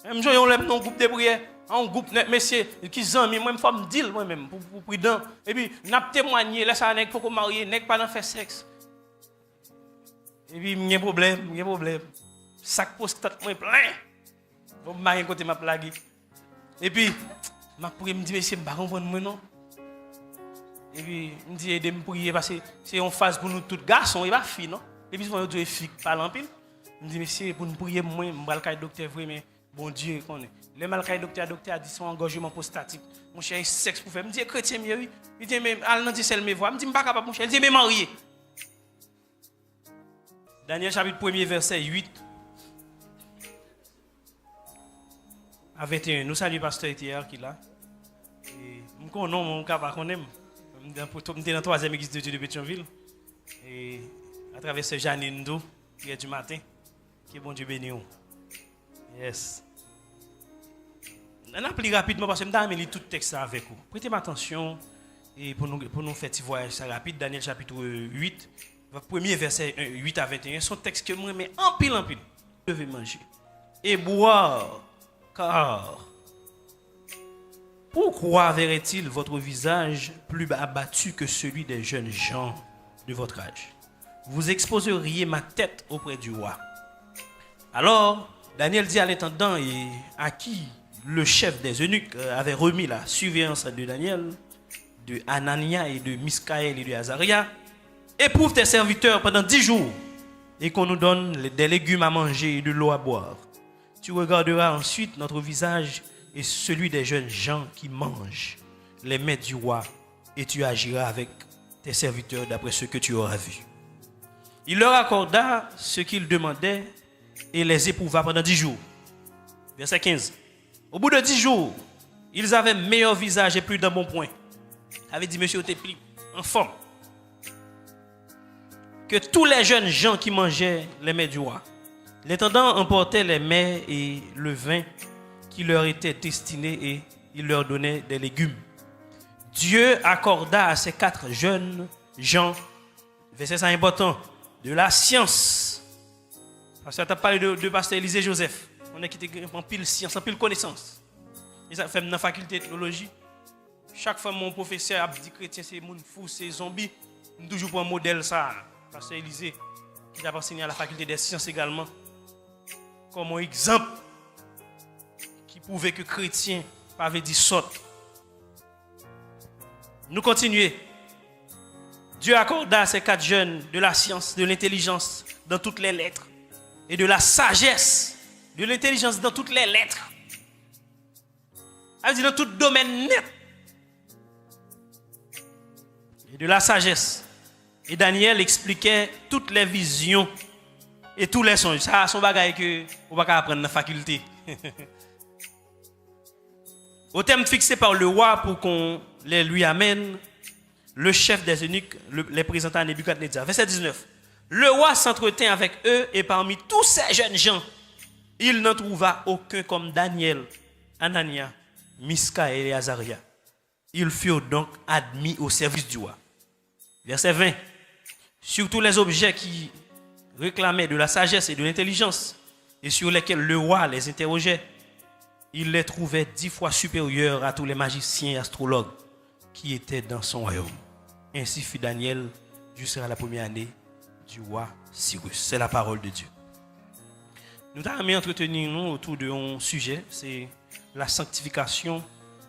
Même jour on lève dans groupe de prière, un groupe net messieurs qui zami moi faut me dire moi même pour prudent et puis n'a témoigner là ça nèg faut qu'on marier nèg pas dans faire sexe. Et puis il y a problème. Sac postate moi plein. Bon marier côté m'a plagué. Et puis m'a prier me dit monsieur pas comprendre moi non. Et puis me dit aider me prier parce que c'est une phase pour nous tous garçons et pas filles non. Et puis on doit filles parler en pile. Me dit monsieur pour nous prier moi me va le docteur vrai mais bon Dieu connaît. Le malcaï docteur a dit son engorgement prostatique. Mon cher sexe pour faire. Me dit chrétien mieux oui. Il dit mais al nan dit celle me voix. Me dit pas capable mon cher. Il dit mais marié. Daniel chapitre 1er verset 8 à 21. Nous saluons pasteur Etier qui là. Et nous connaissons mon capable qu'on aime. Nous dans la troisième église de Dieu de Pétionville. Et à travers ce Janine Ndou qui est du matin. Que bon Dieu bénisse. Yes. On a plus rapidement parce que je vais lire tout le texte avec vous. Prêtez attention et pour nous faire un voyage rapide. Daniel chapitre 8, premier verset 8 à 21. Son texte que moi mets en pile. Vous devez manger et boire car pourquoi verrait-il votre visage plus abattu que celui des jeunes gens de votre âge? Vous exposeriez ma tête auprès du roi. Alors, Daniel dit à l'intendant et à qui le chef des eunuques avait remis la surveillance de Daniel, de Anania et de Miskaël et de Azaria, éprouve tes serviteurs pendant 10 jours et qu'on nous donne des légumes à manger et de l'eau à boire. Tu regarderas ensuite notre visage et celui des jeunes gens qui mangent les mets du roi et tu agiras avec tes serviteurs d'après ce que tu auras vu. Il leur accorda ce qu'ils demandaient et les éprouva pendant 10 jours. Verset 15. Au bout de 10 jours, ils avaient meilleur visage et plus d'un bon point. Avait dit monsieur Otepli, en forme. Que tous les jeunes gens qui mangeaient les mets du roi. L'intendant emportait les mets et le vin qui leur étaient destinés et il leur donnait des légumes. Dieu accorda à ces 4 jeunes gens, verset important, de la science. Parce que tu as parlé de pasteur Élisée Joseph. On a quitté en pile science, en pile connaissance. Et ça fait dans la faculté de théologie. Chaque fois mon professeur a dit chrétien, c'est moun fou, c'est zombie. Nous toujours pour un modèle ça. Pasteur Élisée, qui a enseigné à la faculté des sciences également. Comme un exemple qui prouvait que chrétien avait dit saute. Nous continuons. Dieu accorda à ces 4 jeunes de la science, de l'intelligence dans toutes les lettres et de la sagesse, de l'intelligence dans toutes les lettres. Elle dit dans tout domaine net. Et de la sagesse. Et Daniel expliquait toutes les visions et tous les songes. Ça, son bagage que on va apprendre dans la faculté. Au thème fixé par le roi pour qu'on les lui amène, le chef des eunuques les présenta à Nebuchadnezzar. Verset 19. Le roi s'entretint avec eux et parmi tous ces jeunes gens, il n'en trouva aucun comme Daniel, Anania, Miskaël et Azaria. Ils furent donc admis au service du roi. Verset 20. Sur tous les objets qui réclamaient de la sagesse et de l'intelligence et sur lesquels le roi les interrogeait, il les trouvait 10 fois supérieurs à tous les magiciens et astrologues qui étaient dans son royaume. Ainsi fit Daniel jusqu'à la première année du roi Cyrus. C'est la parole de Dieu. Nous avons entretenu nous autour d'un sujet, c'est la sanctification,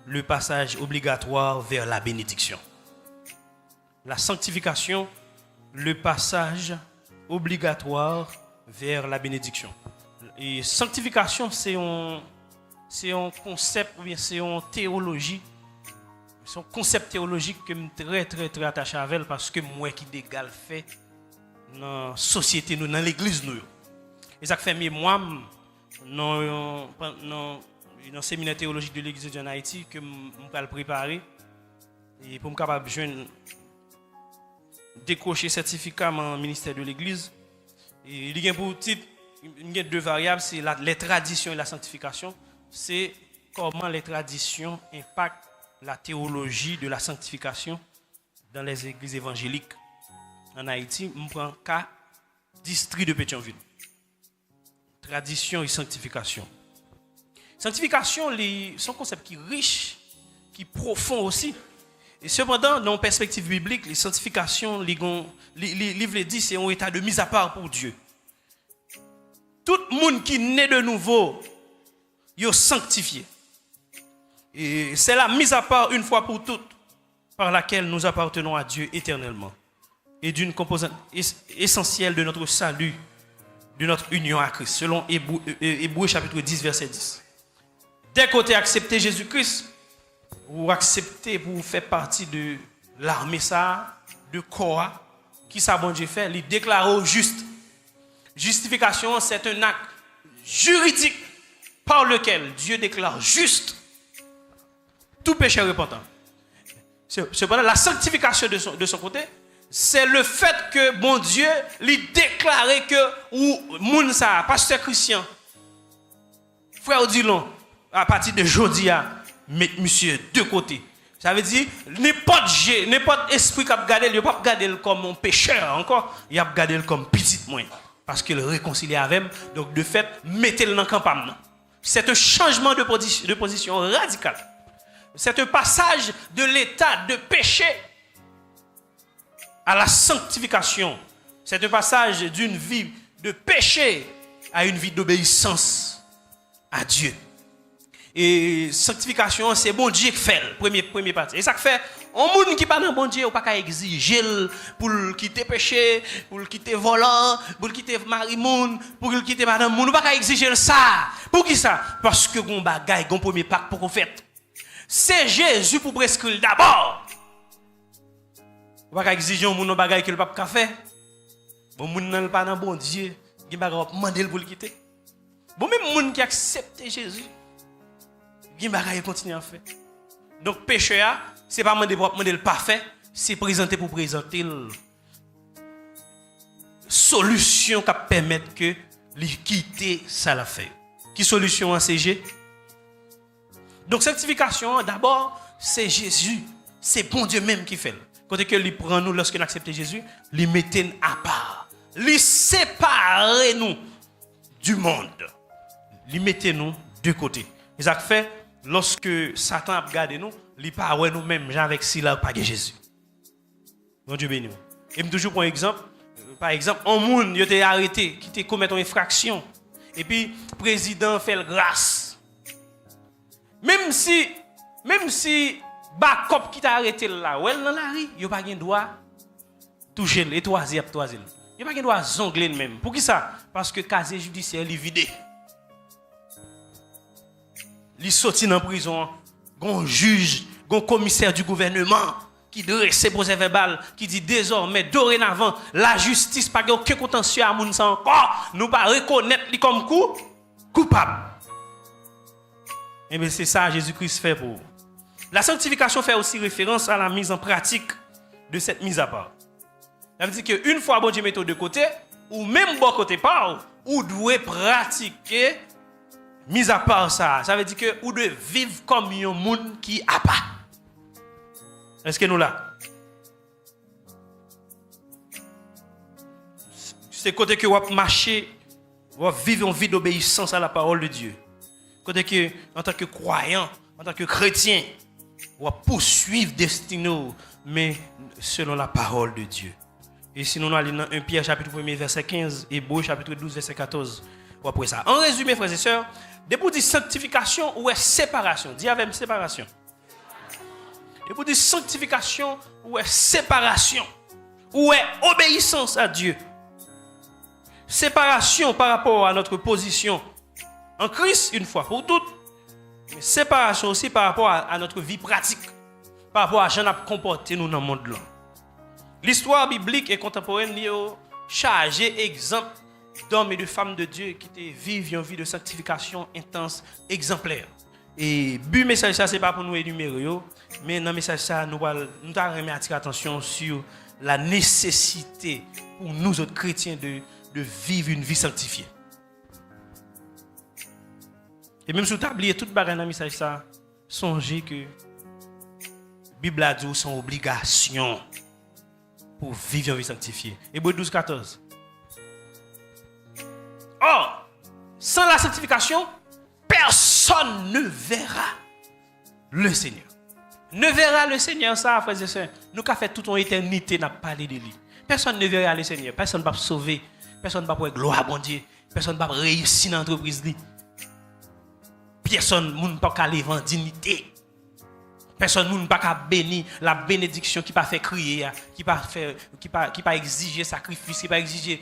le passage obligatoire vers la bénédiction. La sanctification, le passage obligatoire vers la bénédiction. Et sanctification, c'est un concept, ou bien c'est une théologie, c'est un concept théologique que je suis très attaché à elle parce que moi qui d'égal fait dans la société, dans l'église. Et ça fait moi, dans le séminaire théologique de l'église de Haïti, que je vais le préparer et pour me capable de décrocher certificat dans le ministère de l'église. Et il y a pour titre, il y a 2 variables, c'est les traditions et la sanctification. C'est comment les traditions impactent la théologie de la sanctification dans les églises évangéliques en Haïti. Je prends le cas district de Pétionville. Tradition et sanctification. Sanctification, c'est un concept qui est riche, qui est profond aussi. Et cependant, dans une perspective biblique, les sanctifications, les livres disent, c'est un état de mise à part pour Dieu. Tout le monde qui naît de nouveau, il est sanctifié. Et c'est la mise à part une fois pour toutes par laquelle nous appartenons à Dieu éternellement. Et d'une composante essentielle de notre salut, de notre union à Christ, selon Hébreux chapitre 10, verset 10. Dès que tu as accepté Jésus-Christ, ou accepté pour faire partie de l'armée ça, de corps, qui ça bon Dieu fait, il déclare juste. Justification, c'est un acte juridique par lequel Dieu déclare juste tout péché repentant. Cependant, la sanctification de son côté, c'est le fait que bon Dieu lui déclarait que ou moun ça, pasteur Christian, frère Odilon, à partir de jeudi, mettre monsieur de côté. Ça veut dire n'importe esprit qui a regardé, il ne va pas regarder comme un pécheur encore, il a regardé comme petit moins. Parce qu'il réconcilie avec moi. Donc, de fait, mettez-le dans le campagne. C'est un changement de position radical. C'est un passage de l'état de péché à la sanctification. C'est un passage d'une vie de péché à une vie d'obéissance à Dieu. Et sanctification, c'est bon Dieu qui fait le premier partie. Et ça fait, un monde qui parle de bon Dieu, on ne peut pas exiger pour quitter péché, pour quitter volant, pour quitter marimoun, pour quitter madame moun. On ne peut pas exiger ça. Pour qui ça? Parce que on bagaille, on premier pas pour qu'on fait. C'est Jésus pour prescrire d'abord. On ne peut pas exiger un monde bagaille que le pape a fait. Bon monde n'a pas dans bon Dieu, il va demander pour le quitter. Bon même monde qui accepte Jésus, il va continuer à faire. Donc péché c'est pas demander le parfait, c'est présenter pour présenter la solution qui permet que lui quitter ça la fait. Qui solution en CG? Donc sanctification d'abord c'est Jésus, c'est bon Dieu même qui fait. Quand il prend nous lorsqu'on accepte Jésus, il met à part, il sépare nous du monde, il met nous de côté. Et ça fait lorsque Satan a regardé nous, il parle nous-mêmes, avec si là pas Jésus. Bon Dieu béni. Et me toujours pour exemple, par exemple, un monde qui a été arrêté, qui a commis une infraction, et puis le président fait le grâce. Même si Bakop qui t'a arrêté là, ou elle dans la rue, il n'a pas le droit de toucher le toisier. Il n'a pas le droit de zongler même. Pour qui ça? Parce que le casier judiciaire est vidé. Il sorti dans la prison, un juge, un commissaire du gouvernement qui dresse procès verbal, qui dit désormais, dorénavant, la justice n'a pas aucun contentieux à moun sans encore, nous pas reconnaître lui comme coupable. Et bien c'est ça que Jésus-Christ fait pour vous. La sanctification fait aussi référence à la mise en pratique de cette mise à part. Ça veut dire qu'une fois bon Dieu met de côté, ou même bon côté part, ou doit pratiquer mise à part ça. Ça veut dire que ou devez vivre comme un monde qui a pas. Est-ce que nous là? C'est côté que vous marchez, vous vivez une vie d'obéissance à la parole de Dieu. Côté que en tant que croyant, en tant que chrétien, vous poursuivre destinée, mais selon la parole de Dieu. Et si nous allons dans 1 Pierre chapitre 1 verset 15 et Hébreux chapitre 12 verset 14, ou après ça. En résumé, frères et sœurs, depuis dire sanctification ou est séparation. Dis avec séparation. Depuis dire sanctification ou est séparation. Ou est obéissance à Dieu. Séparation par rapport à notre position en Christ une fois pour toutes. Mais séparation aussi par rapport à notre vie pratique. Par rapport à ce qu'on a comporté nous dans le monde là. L'histoire biblique et contemporaine est chargée d'exemples d'hommes et de femmes de Dieu qui vivent une vie de sanctification intense, exemplaire. Et le but message ça c'est pas pour nous énumérer, mais dans le message ça nous allons attirer attention sur la nécessité pour nous autres chrétiens de vivre une vie sanctifiée. Et même si vous oubliez toute bagarre dans le message ça, songez que la Bible a dit son obligation pour vivre une vie sanctifiée. Hébreux 12, 14. Or, sans la sanctification, personne personne ne verra le Seigneur. Ne verra le Seigneur, ça, frères et sœurs. Nous avons fait toute une éternité, n'a parlé de lui. Personne ne verra le Seigneur. Personne ne va sauver. Personne ne va pouvoir gloire à bon Dieu. Personne ne va réussir dans l'entreprise. Personne ne va pas aller en dignité. Personne ne va pas bénir la bénédiction qui ne fait crier, qui ne pas exiger sacrifice, qui ne pas exiger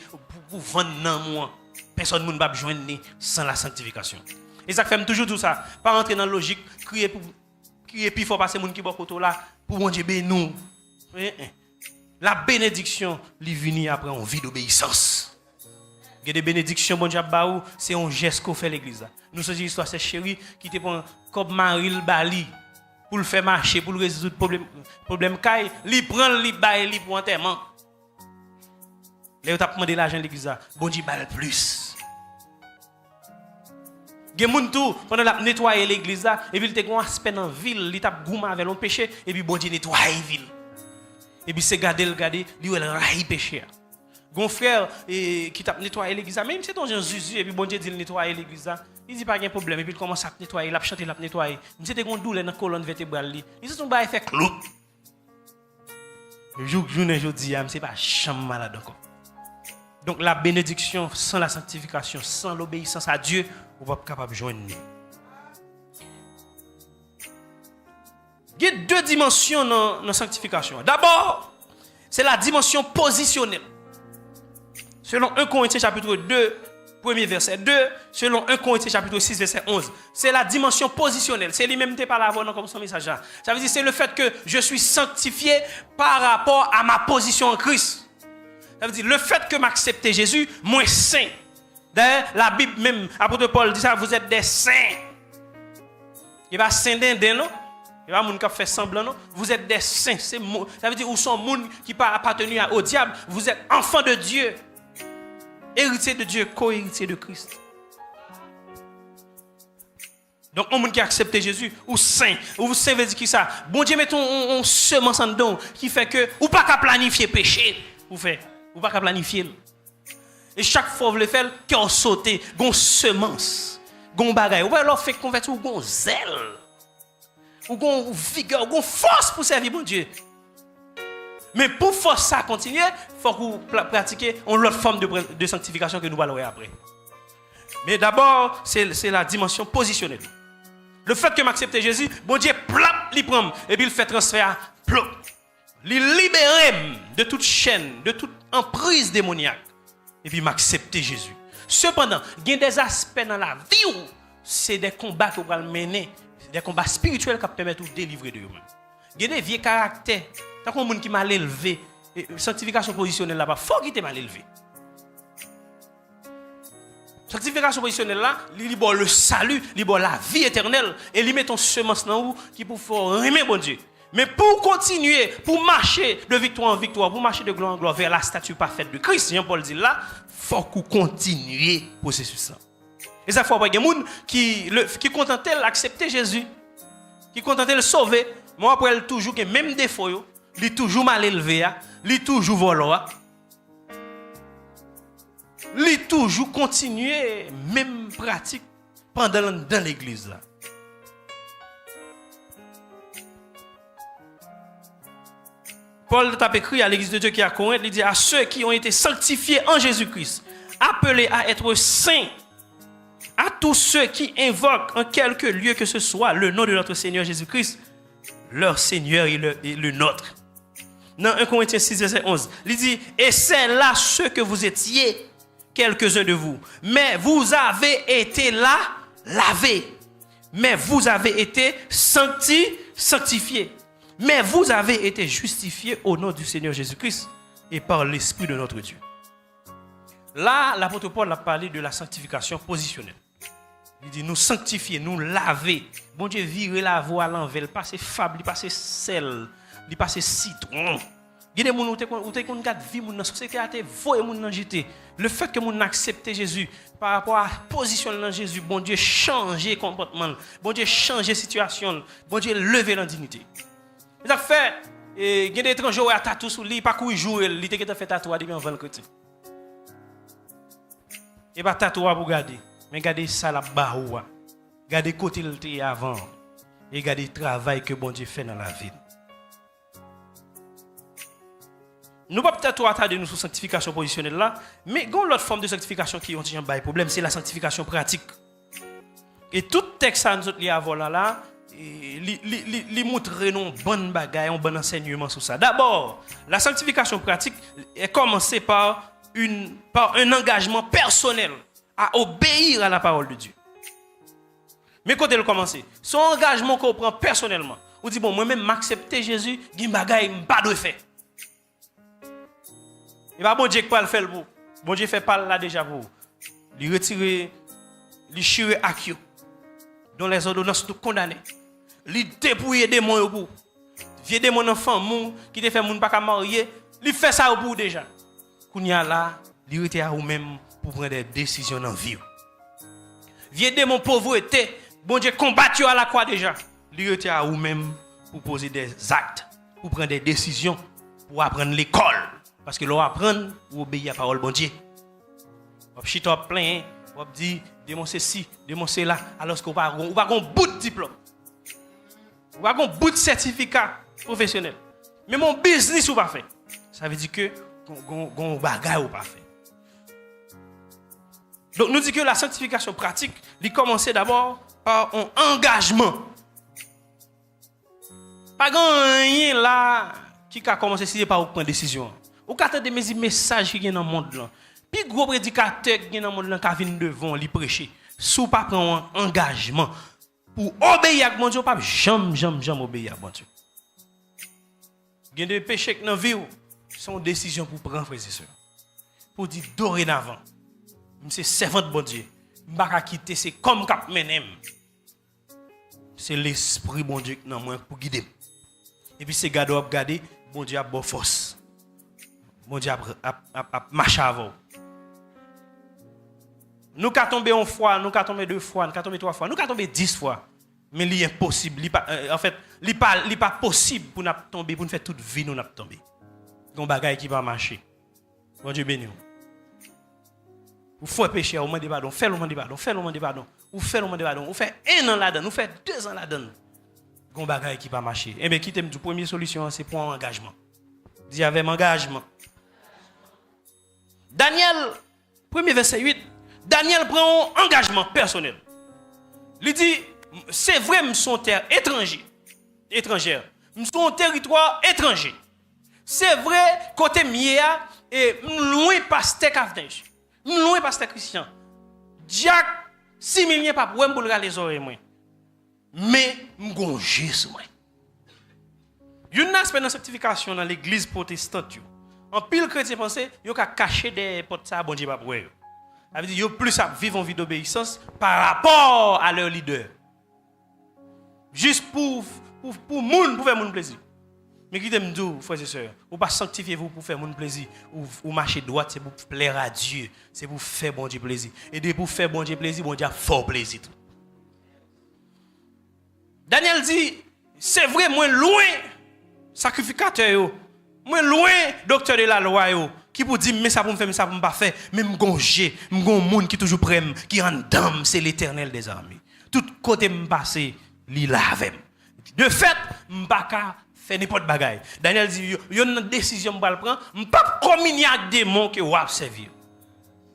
pour vendre dans moi. Personne ne va joindre sans la sanctification. Et ça fait toujours tout ça. Pas rentrer dans la logique, crier puis il faut passer les gens qui sont côté là pour mon Dieu bénir. La bénédiction, lui vient après une vie d'obéissance. Il y a des bénédictions, bon Dieu, c'est un geste qu'on fait l'église. Nous sommes histoire, c'est chéri qui te prend comme Maril Bali pour le faire marcher, pour le résoudre le problème. Il prend le bail, il pour enterrement. Là, il a demandé l'argent de l'église. Bon Dieu, balle plus. Il y a des gens qui, pendant qu'il nettoie l'église, et puis il a un aspect dans la ville, il a goûté avec le péché, et puis bon Dieu nettoie la ville. Et puis c'est garder, il a raillé péché. Mon frère qui t'a nettoyé l'église, même si c'est dans un Jésus, et puis bon Dieu dit nettoyer l'église, il dit pas de problème, et puis il commence à nettoyer, il a chanté, il a nettoyé. Mais c'était une douleur dans la colonne vertébrale. Il dit, il fait clou. Le jour que je dis, c'est pas chambre malade encore. Donc la bénédiction sans la sanctification, sans l'obéissance à Dieu, on ne va pas capable de joindre. Il y a deux dimensions dans la sanctification. D'abord, c'est la dimension positionnelle. Selon 1 Corinthiens chapitre 2, premier verset 2, selon 1 Corinthiens chapitre 6, verset 11. C'est la dimension positionnelle. C'est lui-même qui parle avant comme son message. Ça veut dire c'est le fait que je suis sanctifié par rapport à ma position en Christ. Ça veut dire le fait que m'accepter Jésus, moi saint. D'ailleurs, la Bible même, apôtre Paul dit ça, vous êtes des saints. Il va saint d'un non? Il va moun qui fait semblant non? Vous êtes des saints. Ça veut dire où sont moun qui pas appartenu au diable, vous êtes enfants de Dieu. Héritier de Dieu, co-héritier de Christ. Donc, on qui a accepté Jésus, ou saint veut dire qui ça? Bon Dieu met on semence en dedans qui fait que, ou pas qu'à planifier péché, ou pas qu'à planifier. Et chaque fois vous le faites, qu'on saute, gon semence, gon bagaille, ou alors fait convertir ou gon zèle, ou gon vigueur, ou gon force pour servir bon Dieu. Mais pour faire ça continuer, il faut que vous pratiquiez une autre forme de sanctification que nous allons voir après. Mais d'abord, c'est la dimension positionnelle. Le fait que m'accepte Jésus, bon Dieu, plap, il prend, et puis il fait transfert, plop. Il libère de toute chaîne, de toute emprise démoniaque. Et puis m'accepte Jésus. Cependant, il y a des aspects dans la vie où c'est des combats que vous allez mener, des combats spirituels qui permettent de vous délivrer de vous-même. Il y a des vieux caractères. Tant qu'on monde qui mal élevé, sanctification positionnelle là-bas, faut qu'il te mal élevé. Sanctification positionnelle là, il libère le salut, il libère la vie éternelle et il met ton semence dans vous qui pour faire aimer bon Dieu. Mais pour continuer, pour marcher de victoire en victoire, pour marcher de gloire en gloire vers la statue parfaite de Christ, Jean-Paul dit là, faut qu'on continue le processus là. Et ça faut pas des gens qui contentent d'accepter Jésus, qui contentent le sauver, mais après elle toujours que même défaut, il est toujours mal élevé, il est toujours volant, il est toujours continuer même pratique pendant dans l'église là. Paul t'a écrit à l'église de Dieu qui est à Corinthe, il dit à ceux qui ont été sanctifiés en Jésus-Christ, appelés à être saints, à tous ceux qui invoquent en quelque lieu que ce soit le nom de notre Seigneur Jésus-Christ, leur Seigneur et le nôtre. Dans 1 Corinthiens 6, verset 11, il dit, et c'est là ce que vous étiez, quelques-uns de vous, mais vous avez été là, lavés, mais vous avez été sanctifiés, mais vous avez été justifiés au nom du Seigneur Jésus-Christ et par l'Esprit de notre Dieu. Là, l'apôtre Paul a parlé de la sanctification positionnelle. Il dit nous sanctifier, nous laver. Bon Dieu, virer la voie à l'envers, il passe fable, il passe sel, il passe citron. Il y a des gens qui ont vie dans la société, qui ont dans jeter. Le fait que nous acceptons Jésus par rapport à la position de Jésus, bon Dieu change le comportement, bon Dieu change la situation, bon Dieu lever la dignité. Il a fait, il y a des étrangers qui ont tatoué sur lui, pas qu'il joue, il a fait tatouage depuis avant le côté. Il pas tatouage pour garder, mais garder ça la baoua. Gardez côté le thé avant. Et gardez le travail que bon Dieu fait dans la vie. Nous ne pouvons peut-être trop attarder nous sur la sanctification positionnelle là, mais il y a une autre forme de sanctification qui ont un problème, c'est la sanctification pratique. Et tout texte que nous avons là, il montre un bon bagage, un bon enseignement sur ça. D'abord, la sanctification pratique est commencée par un engagement personnel à obéir à la parole de Dieu. Mais quand elle commence, son engagement qu'on prend personnellement, on dit bon, moi-même m'accepter Jésus, il y a un bagage pas de fait. Et pas bon Dieu qui va le faire pour. Bon Dieu fait pas là déjà pour. Il retire, il chire Akio, dont les ordonnances sont condamnées. Il dépouille des démons pour. Vieux démon enfant moun qui te fait moun pas marier, il fait ça pour déjà. Kounya là, il retire à vous même pour prendre des décisions dans vie. Vieux démon pauvreté, bon Dieu combattu à la croix déjà. Il retire à vous même pour poser des actes, pour prendre des décisions, pour apprendre l'école. Parce que l'on apprend ou obéir à la parole de Dieu. On chita plein, on dit démoncer ci, démoncer là, alors qu'on va un bout de diplôme. On va un bout de certificat professionnel. Mais mon business ou pas fait. Ça veut dire que on bagaille ou pas fait. Donc nous dit que la sanctification pratique, il commence d'abord par un engagement. Pas rien là qui a commencé si par prendre décision. Ou quand des messages qui sont dans le monde là. Puis gros prédicateur qui sont dans le monde là qui viennent devant lui prêcher. Sous pas prendre un engagement pour obéir à mon Dieu, pas jamais obéir à mon Dieu. Il y a des péchés dans la vie, sont décisions pour prendre frères et sœurs. Pour dire dorénavant, c'est servant de bon Dieu. Je ne vais pas quitter, c'est comme cap menem. C'est l'esprit bon Dieu qui est dans moi pour guider. Et puis c'est garder, bon Dieu a bonne force. Bon Dieu a marché avant. Nous avons tombé une fois, nous avons tombé 2 fois, nous avons tombé 3 fois, nous avons tombé 10 fois. Mais il est impossible. En fait, il n'est pas possible pour nous tomber, pour nous faire toute vie, nous nous tomber. Il y a un bagage qui va marcher. Bon Dieu béni. Vous faites péché, vous demandez pardon, faites le demandez pardon, faites le demandez pardon, vous faites le demandez pardon, vous faites 1 an là-dedans, vous faites 2 ans là-dedans. Il y a un bagage qui va marcher. Eh bien, qui t'aime du première solution, c'est pour un engagement. Dis avec engagement. Daniel, premier verset 8, Daniel prend un engagement personnel. Il dit, c'est vrai, nous sommes terre étrangère. Nous sommes territoire étranger. C'est vrai, côté Mia, et loin pasteur Kavnej. Loin pasteur Christian. Jack, 6 millions pas pour me les oreilles. Mais, je suis sur moi. Il y a un aspect de la sanctification dans l'église protestante. En pile chrétien pensé, il y a caché des potes ça bon Dieu pas pour eux. Ça veut dire yo plus à vivre en vie d'obéissance par rapport à leur leader. Juste pour faire mon plaisir. Mais qui t'aime dire frères et sœurs, ou pas sanctifier vous pour faire mon plaisir ou marcher droit, c'est pour plaire à Dieu, c'est pour faire bon Dieu plaisir. Et de pour faire bon Dieu plaisir, bon Dieu a fort plaisir. Daniel dit, c'est vrai moi loin sacrificateur yo. Moi loin docteur de la loi yo qui pour dire mais ça pour me faire mais ça pour me pas faire mais me gonger me gon monde qui toujours prêt qui en dame c'est l'Éternel des armées tout côté me passer li lavem de fait me pas faire n'importe bagaille Daniel dit yo une décision me pas prendre me pas communier avec des démons que ou servir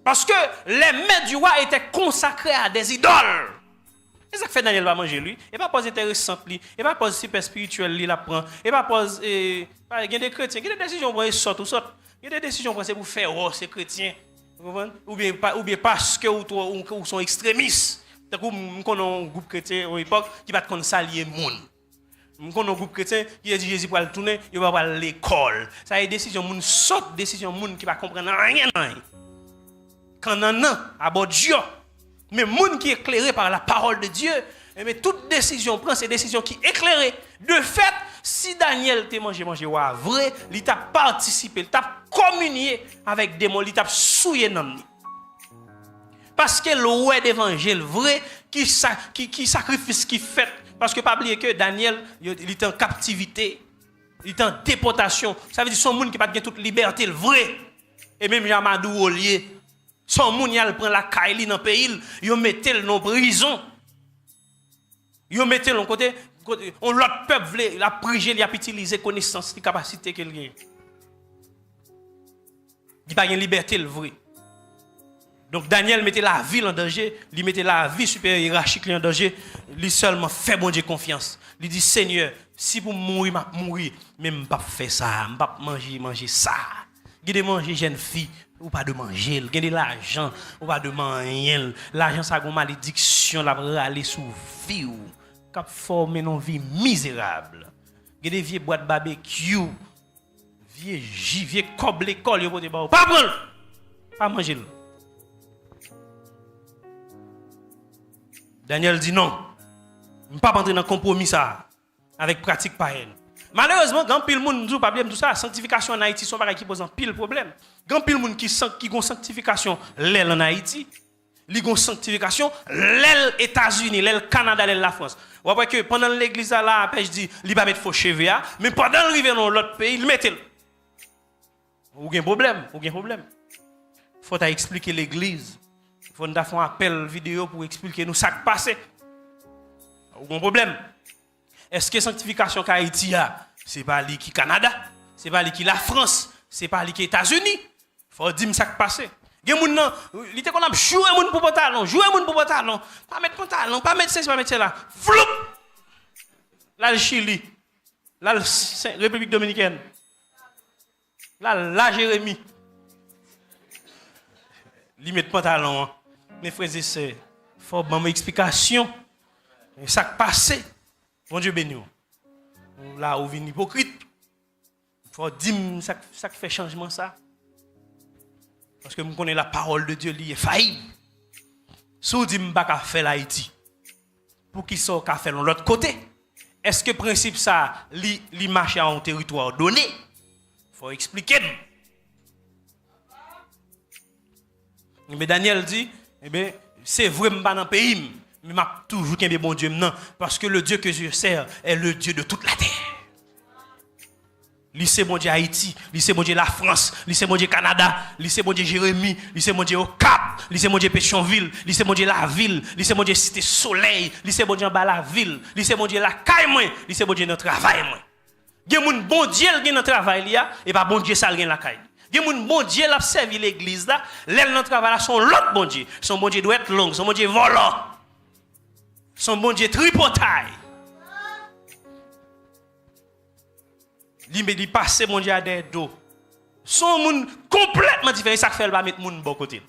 parce que les maîtres du roi étaient consacrés à des idoles. C'est ça que fait Daniel va manger lui. Et pas pose intéressant lui. Et pas pose super spirituel lui la prend. Et pas pose il y a des chrétiens, il y a des décisions pour sortent ou sortent. Il y a des décisions pour pour faire ces chrétiens. Ou bien parce que ou sont extrémistes. Tant que on un groupe chrétien à l'époque qui va te s'allier monde. On un groupe chrétien qui dit Jésus pour le tourner, il va à l'école. Ça y est décision monde sorte décision monde qui va comprendre rien. Quand non à bord Dieu. Mais monde qui est éclairé par la parole de Dieu, mais toute décision prend ces décisions qui éclairées. De fait, si Daniel t'a mangé vrai, il t'a participé, il t'a communié avec des mots, il t'a souillé dans parce que le ouais d'évangile vrai qui sacrifice qui fait parce que pas oublier que Daniel il est en captivité, il est en déportation. Ça veut dire son monde qui pas de toute liberté le vrai. Et même Jamadou Olier son moun yal prend la caille dans le pays, yo mettel dans prison. Ils mettent l'on côté, on l'autre peuple, il a prigé, il a utilisé connaissance, les capacités qu'il a. Il n'a pas de liberté, le vrai. Donc Daniel mettait la vie en danger, il mettait la vie supérieure hiérarchique en danger, il seulement fait bon Dieu confiance. Il dit Seigneur, si pour mourir, je mourir, mais je ne peux pas faire ça, je ne peux pas manger ça. Je de manger jeune fille, ou pas de manger, je de l'argent, ou pas de manger. L'argent ça a une malédiction, la aller sous vie ou cap former une vie misérable. Je des vieux boîtes barbecue, vieux cob l'école, pas prendre, pas manger. Daniel dit non. Je ne peux pas entrer dans un compromis ça, avec pratique païenne. Malheureusement, quand pile monde nous problème tout ça, sanctification en Haïti sont pareil qui pose un pile problème. Quand pile monde qui ont sanctification l'aile en Haïti, ils ont sanctification l'aile États-Unis, l'aile Canada, l'aile la France. Vous voyez que pendant l'église là, je dis, il va mettre faux cheveux, mais pendant l'arrivée dans l'autre pays, il met. Vous avez un problème, vous avez un problème. Il faut expliquer l'église. Il faut faire un appel vidéo pour expliquer nous ce qui passe. Vous avez un problème. Est-ce que la sanctification qu'Haïti a, ce n'est pas qui Canada, ce n'est pas qui la France, ce n'est pas qui les États-Unis? Il faut dire ce qui passe. Il y a des gens qui ont joué pour pantalon, joué pour pantalon, pas mettre pantalon, pas mettre ça, pas mettre ça là. Floup! Là, le Chili, là, la République Dominicaine, là, la Jérémie. Ils mettent pantalon. Mes frères et sœurs, il faut avoir une explication. Ça qui passe. Bon Dieu béni. Là où vient hypocrite. Il faut dire ça qui fait changement ça. Parce que je connais la parole de Dieu, elle est faillible. Si vous dites que je ne peux pas faire l'Haïti, pour qui ça qu'a fait de l'autre côté, est-ce que le principe ça, il marche à un territoire donné? Il faut expliquer. Mais Daniel dit, eh bien, c'est vrai que je ne suis pas dans le pays, mais je toujours qu'un bon Dieu maintenant, parce que le Dieu que je sers est le Dieu de toute la terre. Lycée bon Dieu Haïti, lycée bon Dieu la France, lycée bon Dieu Canada, lycée bon Dieu Jérémie, lycée bon Dieu au Cap, lycée bon Dieu Pétionville, lycée bon Dieu la ville, lycée bon Dieu Cité Soleil, lycée bon Dieu en bas la ville, lycée bon Dieu la caille moi, lycée bon Dieu dans travail moi. Il y a moun bon Dieu qui dans travail là et pas bon Dieu ça dans la caille. Il y a moun bon Dieu qui servi l'église là, l'aile dans travail là son l'autre bon Dieu. Son bon Dieu doit être long, son bon Dieu volant. Son bon Dieu tripotaille. Il passe mon Dieu à des dos. Son monde complètement différent. Ça fait pas mettre moun bon côté.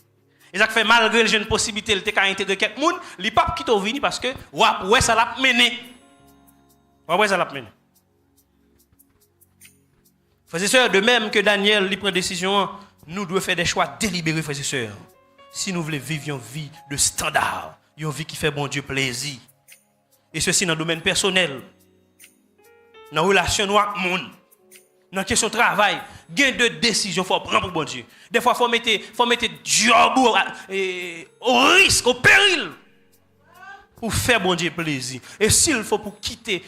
Et ça fait malgré le jeune possibilité de intégrer quelqu'un monde, il pas quitter venir parce que ouais ça l'a mené. Ouais ça l'a mené. Frères et sœurs, de même que Daniel lui prend décision, nous devons faire des choix délibérés, frères et sœurs. Si nous voulons vivre une vie de standard, une vie qui fait bon Dieu plaisir. Et ceci dans le domaine personnel, dans la relation avec le monde. Dans la question de travail, gain de décision, il faut prendre pour bon Dieu. Des fois, il faut mettre job au risque, au péril, pour faire bon Dieu plaisir. Et s'il faut pour quitter.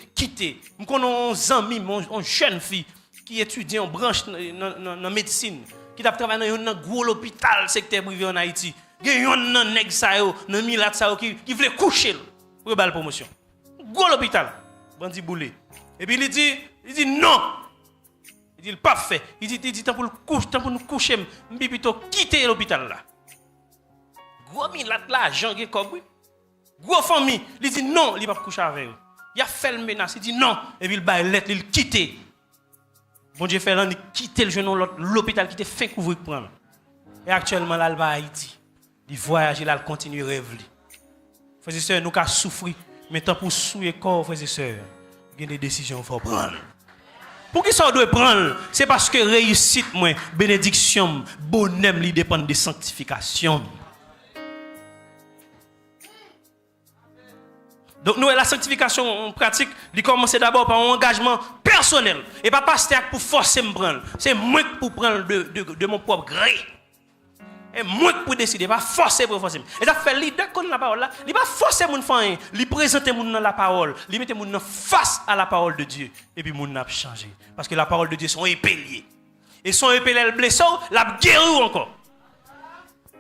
Nous connaissons un ami, une jeune fille qui étudie en branche dans la médecine, qui a travaillé dans un gros hôpital, secteur privé en Haïti. Il y a un nèg sa yo, un milat sa yo qui voulait coucher pour la promotion. Gros hôpital, bandi boulé. Et puis il dit non. Il dit pas fait. Il dit tant pour nous coucher, je plutôt quitter l'hôpital là. Gros milat là, Jean qui comme gros famille, il dit non, il va pas coucher avec eux. Il a fait le menace, il dit non et puis il baille lettre, il quitte. Bon Dieu fait là, il quitte le jeune l'hôpital qui était fait couvrir prendre. Et actuellement là il va à Haïti. Il voyage, il continue à rêver. Frères et sœurs, nous avons souffert, mais tant pour souiller corps, frères et sœurs, il y a des décisions qu'il faut prendre. Pour qui ça doit prendre? C'est parce que réussite, bénédiction, bonheur, il dépend de sanctification. Donc nous, la sanctification en pratique, il commence d'abord par un engagement personnel. Et pas pasteur pour forcer me prendre. C'est moi pour prendre de mon propre gré. Et moi pour décider, pas forcer pour forcer. Et ça fait leader contre la parole là, il pas forcer mon faire, il présenter mon dans la parole, il mettre mon face à la parole de Dieu et puis mon n'a changé parce que la parole de Dieu sont épée. Et son épée elle blessé, la guéri encore.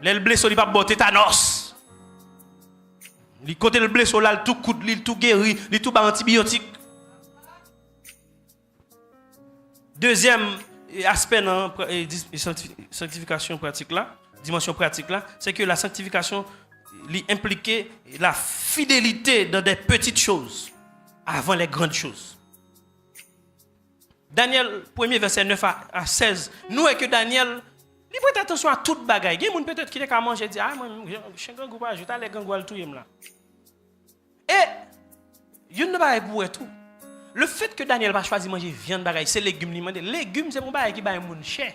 Elle blessé il pas bon tétanos. Il côté le blessé là, tout coûte, il tout guéri, il tout ba antibiotique. Deuxième aspect dans la sanctification pratique là, dimension pratique là, c'est que la sanctification implique la fidélité dans des petites choses avant les grandes choses. Daniel, 1er verset 9 à 16, nous et que Daniel, il prête attention à toute bagaille. Il y a des gens peut-être qui ont mangé et dit, ah, moi, je suis un grand groupe, je vais aller à tout là. Et, il ne va pas pour tout. Le fait que Daniel va choisir manger viande bagaille, c'est légumes. Les légumes, c'est mon bagaille qui va être cher.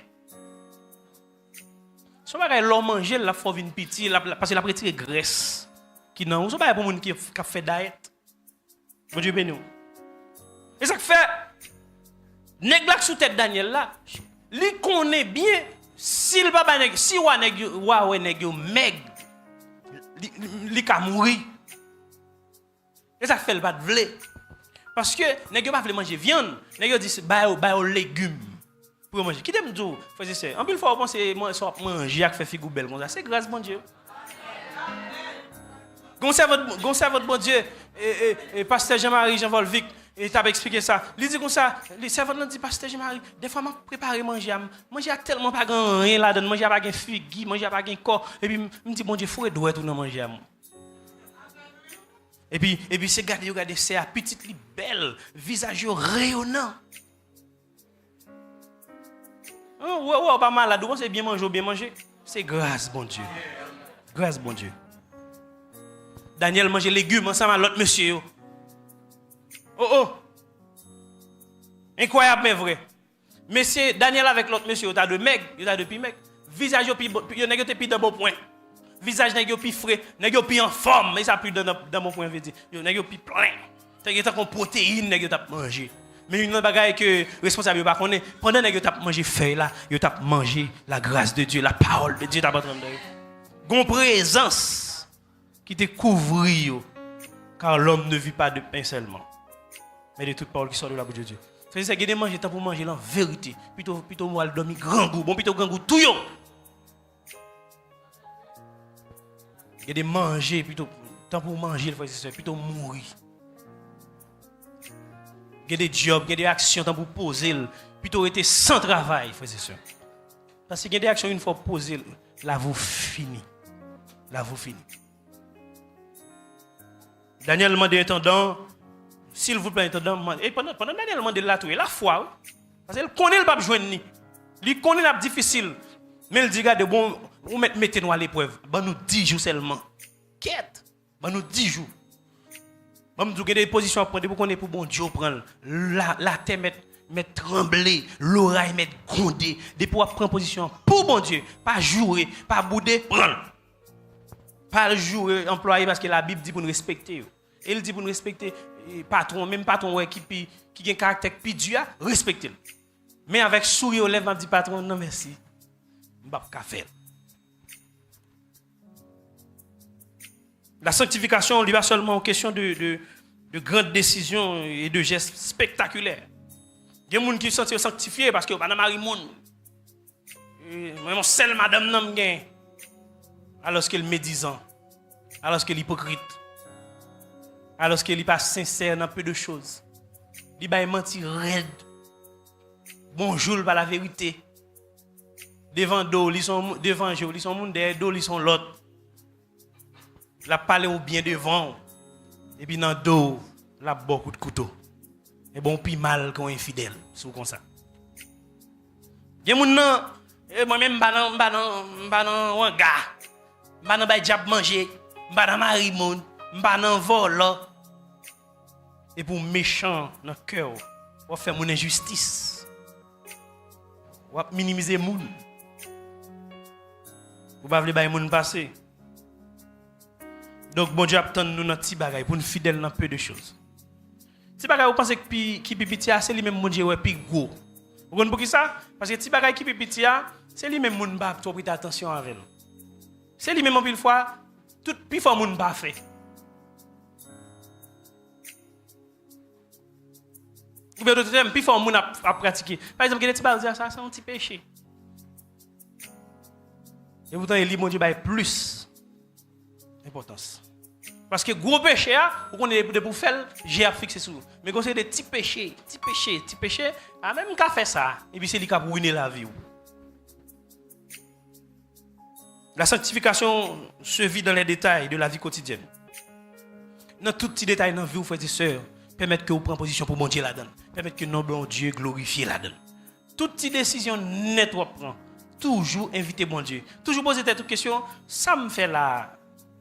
Si on va manger, la faut une petite, parce que la petite graisse. Qui non, on va pour les gens qui fait diète. Bon Dieu béni. Et ça fait, nèg sous tête Daniel là, lui connaît bien s'il pas nèg, si wa nèg meg, li ka mourir. Et ça fait le pas de vle. Parce que nèg pas veut manger viande, nèg dit ba aux légumes pour manger. Qui t'aime dire, frère c'est en pile fois on pense manger ak fait figou belle comme ça, c'est grâce bon Dieu. Gonçait votre bon Dieu et pasteur Jean-Marie Jean Volvic et t'a expliqué ça. Il dit comme ça, le servant dit pasteur Jean-Marie, des fois m'a préparé manger tellement pas grand rien là dedans, manger pas gain figue, manger pas gain corps et puis me dit bon Dieu faut doit tout dans manger. Et puis c'est regarder c'est à petite li belle, visage rayonnant. Ouais pas malade, c'est bien manger, c'est grâce bon Dieu. Grâce bon Dieu. Daniel mange légumes ensemble avec l'autre monsieur. Oh. Incroyable mais vrai. Monsieur Daniel avec l'autre monsieur, il a de meg, il a de pi meg. Visage il n'a pas de bon point. Visage n'a pas frais, n'a pas en forme, mais ça plus dans mon point de vue. Il n'a pas plein. T'as comme protéines n'a pas manger. Mais une bagaille que responsable pas connaît, pendant que tu as mangé feuille là, tu as mangé la grâce de Dieu, la parole de Dieu t'a pas entendu. Gon présence qui te couvre, car l'homme ne vit pas de pain seulement, mais de toute parole qui sort de la bouche de Dieu. C'est que de manger temps pour manger en vérité, plutôt moi le dormir grand goût, bon plutôt grand goût tout yo. Il y a de manger plutôt temps pour manger plutôt mourir. Il y a des jobs, il y a des actions temps pour poser, plutôt être sans travail, frères et sœurs. Parce qu'il y a des actions une fois posées, là vous finit. Là vous finit. Daniel demande à intendant, s'il vous plaît, intendant, et pendant Daniel demande la tout, la foi, parce qu'il connaît le pape joindre ni. Il connaît la difficile. Mais il dit, regardez, bon, vous mettez-nous à l'épreuve. Ben nous 10 jours seulement. Quête. Ben nous 10 jours. Ben nous avons des positions à prendre pour qu'on ait pour bon Dieu prendre. La terre mettre trembler, l'oreille mettre gronder. Des pour prendre position pour bon Dieu. Pas jouer, pas bouder, prendre. Pas jouer, employé parce que la Bible dit pour nous respecter. Elle dit pour nous respecter patron, même patron qui a un caractère plus dur, respectez-le. Mais avec sourire aux lèvres, on dit patron, non merci. Je ne vais pas faire. La sanctification n'est pas seulement une question de grandes décisions et de gestes spectaculaires. Il y a des gens qui sont sanctifiés parce que madame Marie Moun, même celle madame n'a pas alors qu'elle est médisant, alors qu'elle est hypocrite, alors qu'elle n'est pas sincère dans peu de choses. Il va mentir raide. Bonjour par la vérité. Devant d'eau, ils sont devant Dieu, ils sont monde derrière d'eau, ils sont l'autre. La parler au bien devant. Et puis dans dos, la beaucoup de couteau. Et bon puis mal qu'on infidèle, c'est comme ça. Il y a des gens et moi-même banan wanga. Banan bay diable manger, banan mari moun, banan vol. Et pour méchant dans cœur, on faire mon injustice. On minimiser moun. Vous pas vle bay moun passer. Donc bon Dieu attend nous dans petit bagaille pour nous fidèles dans peu de choses. Petit bagaille vous pensez que qui petit c'est lui même bon Dieu ouais plus gros. Vous comprenez pour qui ça? Parce que petit bagaille qui petit c'est lui même moun pas trop prêter attention avec. C'est lui même en pile fois tout plus fort moun pas fait. Ou bien d'autres temps plus fort moun a pratiquer. Par exemple, des petits bagaille ça c'est un petit péché. Et pourtant il dit mon Dieu bail plus importance. Parce que gros péché, on est pour faire, j'ai à fixer sur. Mais quand c'est des petits péchés, même qu'à faire ça, et puis c'est lui qui a ruiné la vie. La sanctification se vit dans les détails de la vie quotidienne. Dans tout petit détail dans la vie, vous frères et sœurs, permettre que vous preniez position pour mon Dieu là-dedans. Permettre que notre bon Dieu glorifie là-dedans. Toute petite décision nette vous prend. Toujours inviter bon Dieu. Toujours poser cette question, ça me fait là.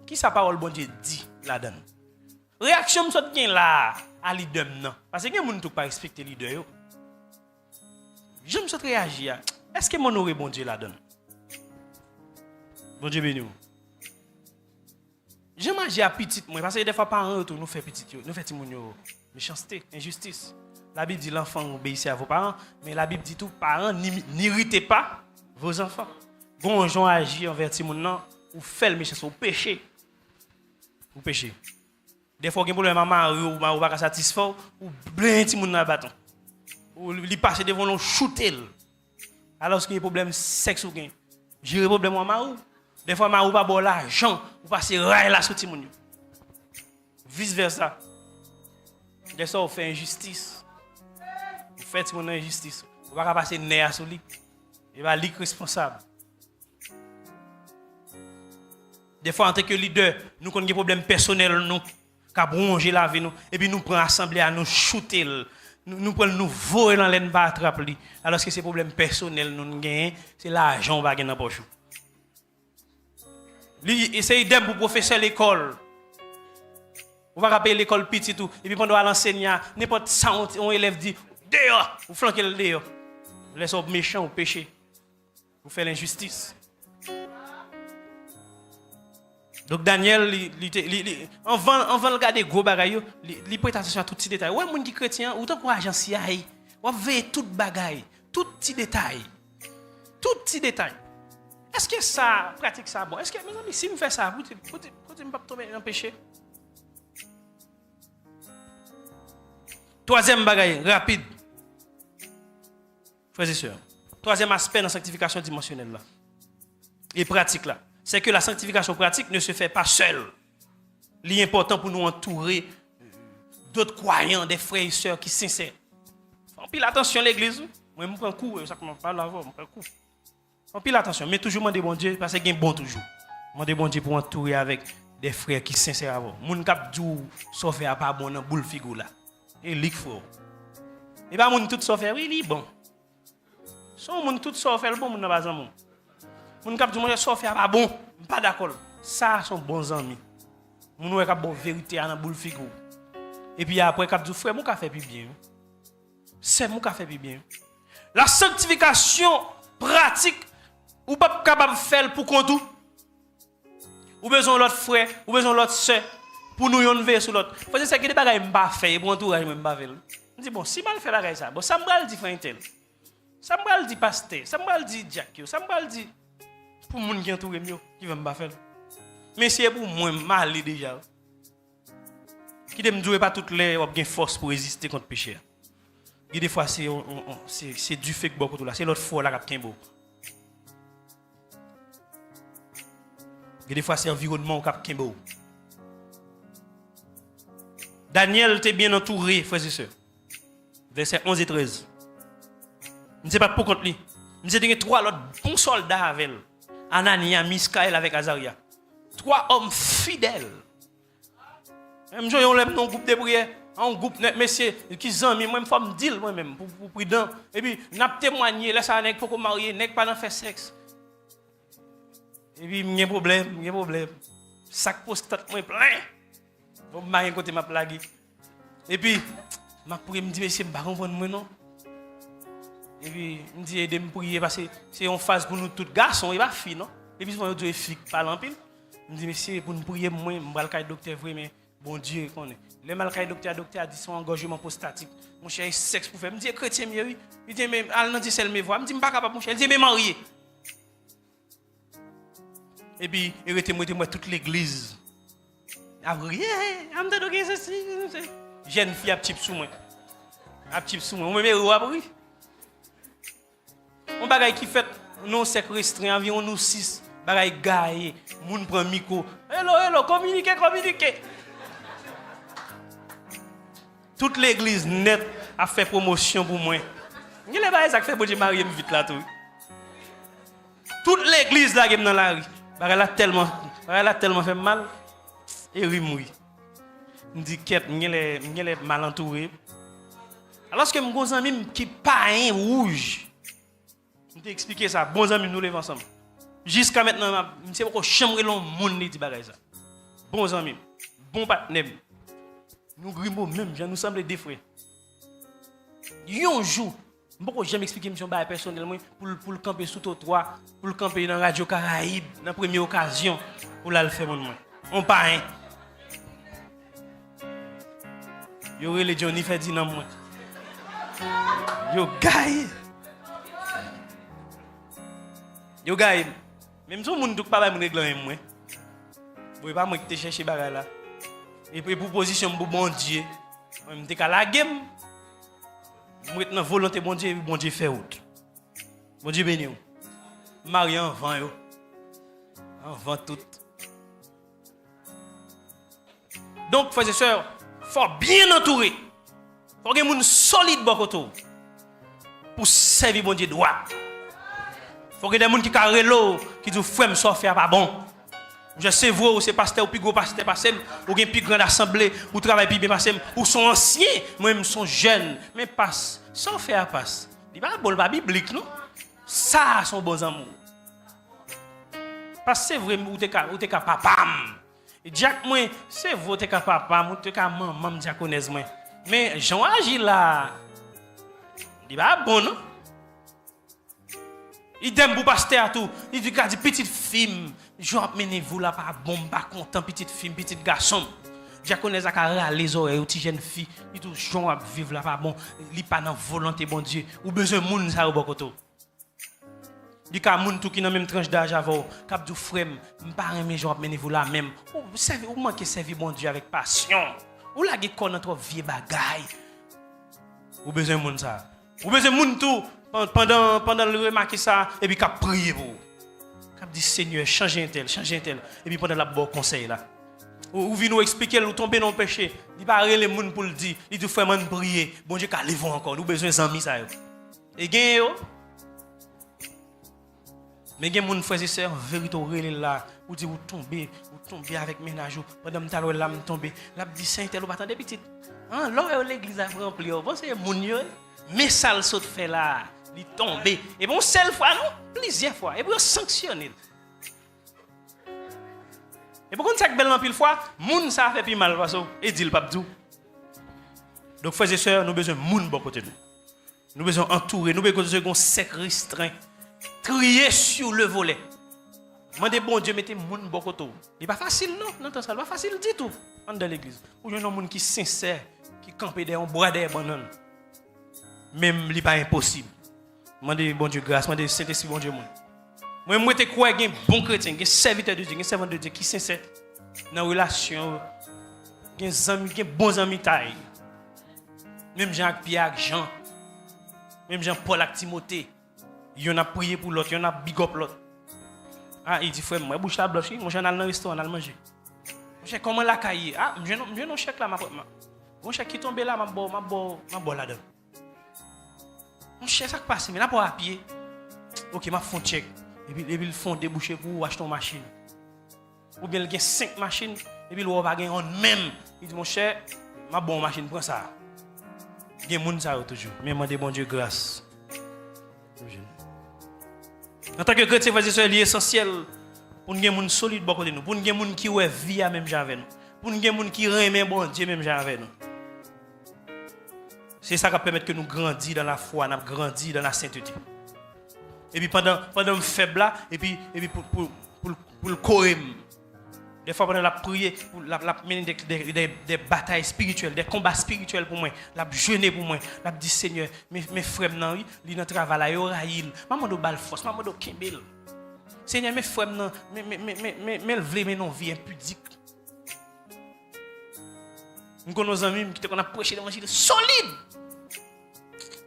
Qui sa parole bon Dieu dit là-dedans? Réaction me saute bien là à leader non. Parce que les gens ne pas respecter leader yo. Je me saute réagir. Est-ce que mon aurait bon Dieu là-dedans? Bon Dieu béni. Je mange à petit moi parce que des fois parents nous fait petit yo, nous fait ti moun yo méchanceté, injustice. La Bible dit l'enfant obéissez à vos parents, mais la Bible dit tout parents n'irritez pas vos enfants. Bon gens agir envers ti moun nan ou fait le méchant ou péché. Ou péché. Des fois, il y a un problème à Mario, ou pas satisfait, ou plein de monde dans le bâton. Ou il passe devant nous, shooter. Alors qu'il y a un problème sexe ou gain. J'ai un problème à Mario. Des fois, Mario pas bon l'argent, ou passe rail là sur tout le monde. Vice versa. Des fois, on fait injustice. Vous faites mon injustice. Vous ne pouvez pas passer nerf sur lui. Il va être responsable. Des fois, en tant que leader, nous avons des problèmes personnels, nous avons bronché la vie, et puis nous prenons l'assemblée à nous shooter, nous prenons nous voler dans l'aine pour attraper. Alors que ces problèmes personnels, nous gagnons, c'est l'argent qu'on va gagner dans la poche. C'est idem pour professeur de l'école. On va rappeler l'école petit tout, et puis pendant l'enseignant, n'importe 100 élève dit, dehors, vous flanquez le dehors. Vous laissez méchant ou péché. Vous faites l'injustice. Donc Daniel, on va regarder gros bagaille, il prête attention à tout petit détail. Ouais, moun qui chrétien, autant qu'on agence CIA, on veille tout bagaille, tout petit détail. Tout petit détail. Est-ce que ça pratique ça bon? Est-ce que mes amis si me fait ça, vous pas tomber dans péché? Troisième bagaille, rapide. Frères et sœurs. Troisième aspect dans la sanctification dimensionnelle là. Et pratique là. C'est que la sanctification pratique ne se fait pas seule. L'important pour nous entourer d'autres croyants, des frères et sœurs qui sont sincères. On pile attention à l'église. Moi, je prends un coup, ça commence pas là, je prends un coup. On pile attention, mais toujours demander bon Dieu, parce qu'il y a bon toujours. Demander bon Dieu pour entourer avec des frères qui sont sincères avant. Moun kap djou sauver à pas bon dans boule figou là. Et lik fort. Et pas moun tout sauver, oui, li bon. Son moun tout sauver bon moun nan pas bon. Moun kap djou sauver pas bon, pas d'accord. Ça sont bons amis. Moun wè kap bon vérité dans boule figou. Et puis après kap djou frère, moun ka fait plus bien. C'est moun ka fait plus bien. La sanctification pratique ou pas capable de faire pour qu'on tout. Ou besoin l'autre frère, ou besoin l'autre sœur pour nous yon veiller sur l'autre. Faut dire c'est que des bagages m'pa faire pour entourage m'pa faire. On dit bon, si mal fait bagages ça, bon ça m'bral dit frère tel. Ça m'bral dit pasteur, ça m'bral dit Jack, ça m'bral dit pour moun qui entoure mieux qui va m'pa faire. Mais c'est pour moi mal déjà. Qui dem jouer pas toutes les ont force pour résister contre péché. Et des fois c'est du fait que beaucoup là, c'est l'autre fois là qui beau. Et des fois, c'est l'environnement qui est beau. Daniel était bien entouré, frères et sœurs. Versets 11 et 13. Je ne sais pas pourquoi lui. Je sais qu'il y a 3 autres bons soldats avec elle. Anania, Miskaël avec Azaria. 3 hommes fidèles. Même si on lève un groupe de prière, un groupe de messieurs qui sont amis, moi, je me dis moi-même, pour prudent. Et puis, on a témoigné, laisse un nèg pour marier, nèg pas dans faire sexe. Et puis, il y a un problème. Sac postate, moi, plein. Bon, je vais côté ma plague. Et puis, je me dis, monsieur, je ne vais pas comprendre, non. Et puis, je me dis, aidez-moi à prier parce que c'est une phase pour nous tous garçons et pas filles, non. Et puis, je dis, filles parlent en pile. Je me dis, monsieur, pour nous prier, moi, je vais aller docteur, mais bon Dieu, connaît. Le mal docteur a dit son engorgement prostatique. Mon cher, sexe pour faire. Je me dis, chrétien, oui. Il dit, mais, allez, dit, c'est me voir. Je me dis, je ne suis pas capable, mon cher. Il dit, mais marié. Et puis, il était moi toute l'église. Après, je me dis, ceci. Jeune fille, a petit sous moi. A petit sous moi. On me met au abri. On bagaille qui fait, non, c'est restreint, environ nous 6. Bagaille gaillé. Moun prend micro. Hello, communiquez. Toute l'église net a fait promotion pour moi. Il y a les bails qui fait bon Dieu marier vite là tout. Toute l'église là qui est dans la rue. Elle a tellement fait mal et rimouille. Me dit qu'elle est mal entourée. Alors que mon ami qui pas un rouge. Je t'ai expliqué ça, bons amis nous levons ensemble. Jusqu'à maintenant, je sais pas chambre long monde dit bagay ça. Bons amis, bons partenaires. Nous grimons même, nous semble des frères. Un jour, je ne peux jamais expliquer mission personnellement pour le camper sous trottoir, pour le camper dans Radio Caraïbe, dans la première occasion, pour le faire mon moi. On pas hein. Yo les Johnny fait dire non moi. Yo gay. Yo gay. Même si moun douk pas ba moun régler moi. Boy pas moi qui te chercher bagay là. Et puis proposition pour bon Dieu. On te ka la game. Moi dans volonté bon Dieu fait autre. Bon Dieu béni ou. Marie en vent yo. En vent tout. Donc frères et sœurs, faut bien entourer. Faut que moun solide bokoto pour servir bon Dieu droit. Faut que des gens qui carré l'eau qui disent frère ça faire pas bon. Je sais vous ou c'est pasteur ou plus gros pasteur passé ou gen plus grande assemblée ou travail plus bien passé ou sont anciens, moi-même sont jeunes mais passe sans faire passe. Il pas bon pas biblique non. Ça sont bons amours. Parce que c'est vrai ou t'es papam. Et Jack moi c'est vous t'es papam ou t'es maman diaconesse moi. Mais Jean agit là. Il pas bon non. Il aime pour pasteur à tout. Il dit petite fille, je vais vous là pas bon, pas content petite fille, petit garçon. Diaconesse a carré les oreilles, petite jeune fille, il tout Jean à vivre là pas bon, il pas dans volonté bon Dieu, ou besoin moun ça au bokoto. Il ka moun tout qui dans même tranche d'âge avant, cap du frère, pas aimer je vais vous là même. Ou manquer servir bon Dieu avec passion. Ou la gen kon notre vieux bagaille. Ou besoin moun ça. Ou besoin moun tout pendant le remarquer ça et puis cap prier pour. Cap dit Seigneur, changez un tel et puis pendant la bon conseil là. Ou vient nous expliquer ou tomber dans le péché. Il pas les moun pour le dire, il dit frère man prier, bon Dieu ka lever encore, nous besoin d'amis ça yo. Et gen yo. Mais gen moun frères et sœurs véritable là, ou dit ou tomber avec ménage pendant m'talo là m'tomber. L'a dit saint tel ou pas attendre petite. Hein, là l'église a rempli. Bon c'est moun yo. Mais ça le saute fait là, il tomber. Et bon seule fois non, plusieurs fois et pour sanctionner. Et pour qu'on ça belle en pile fois, moun ça fait plus mal parce et dit le pape tout. Donc frères et sœurs, nous besoin moun bon côté nous. Nous besoin entourer, nous besoin un sec restreint. Trier sur le volet. Mandez bon Dieu mettez moun bon côté. Il pas facile non, non ça pas facile du tout dans l'église. Pour un monde qui sincère, qui campe derrière un bois des bananes. Même li pas impossible. Mandez bon Dieu grâce, mandez Saint-Esprit bon Dieu moi. Moi te crois gen bon chrétien, gen serviteur de Dieu, gen servant de Dieu qui sincère dans relation, gen amis, gen bons amis taille. Même Jean-Pierre, Jean, même Jean-Paul ak Timothée, il en a prié pour l'autre, il en a big up l'autre. Ah, il dit frère, moi bouche la blanche, moi j'en ai dans le restaurant, on a manger. Moi comment la caille? Ah, je non chèque là mon chèque qui tombe là, m'a bo là-dedans. Mon chèque ça passe, mais là pour à pied. OK, m'a font check. Et puis ils font déboucher pour acheter une machine. Ou bien il y a 5 machines et puis il va gagner en même. Il dit mon cher, ma bonne machine prends ça. Il y a moun ça toujours. Mais demandez bon Dieu grâce. En tant que chrétien, c'est essentiel pour nous gens solide beaucoup de nous, pour nous gens qui ouais vie même avec nous, pour nous gens qui aiment bon Dieu même avec nous. C'est ça qui permet que nous grandissions dans la foi, nous grandissions dans la sainteté. Et puis pendant le faible là, et puis pour le courir. Des fois pendant la prière, pour la mener des batailles spirituelles, des combats spirituels pour moi, la jeûner pour moi, la dit Seigneur, mes frères non, ils dans travail là, raïl. Maman do bal force, maman do kembel. Seigneur, mes frères non, mais vle mais non vie impudique. Nous connaissons nos amis qui ont prêché l'évangile solide.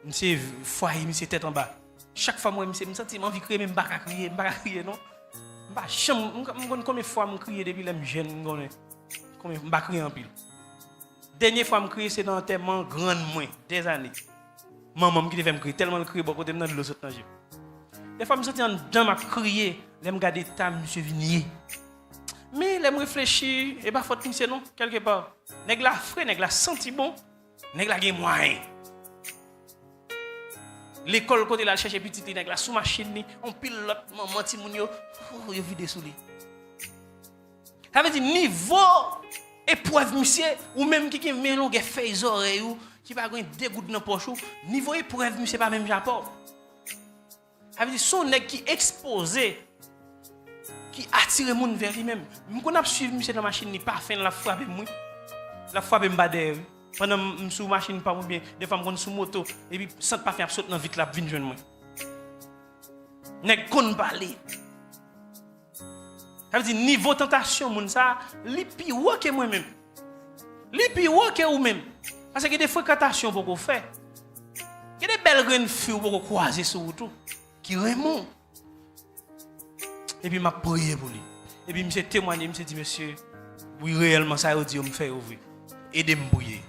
Monsieur foyer, monsieur tête en bas. Chaque fois moi me senti envie crier même pas crier non. Bah chambre combien de fois me crier depuis les jeunes combien me crier en pile. Dernière fois, je crié, c'est dans un tellement grand moins, des années. Maman qui devait me crier, tellement le crier, beaucoup de temps de l'eau saute dans le jeu. Des fois, je me sentais en dedans, je crié, je me regardais ta monsieur Vignier. Mais je me réfléchis, et pas faute monsieur non, quelque part. Nèg la frais, nèg la senti bon, nèg la gen moyen. L'école côté là chercher petit nèg la sous machine ni, on pilote maman ti moun yo vide sous lui. Ça veut dire niveau épreuve monsieur ou même qui mélange fait oreilles ou qui va gagner deux gouttes dans poche ou niveau épreuve monsieur pas même Japon. Ça veut dire son nèg qui exposé qui attire moun vers lui-même. M'on a suivre monsieur dans machine ni pas fin la frappe moi. La frappe m'badé pendant sous machine pas bien des fois me sous moto et puis sans pas faire saute dans vite la vinn joindre moi. Nèg kon parler. Ça veut dire niveau tentation moun ça li pi haut que moi même. Li pi haut que ou même. Parce que des fréquentations pour qu'on fait. Il y a des belles graines filles pour qu'on croiser sur tout qui remontent. Et puis m'a prié pour lui. Et puis monsieur témoigné, monsieur dit monsieur, oui réellement ça veut dire me faire ouvrir. Aidez-moi bouiller.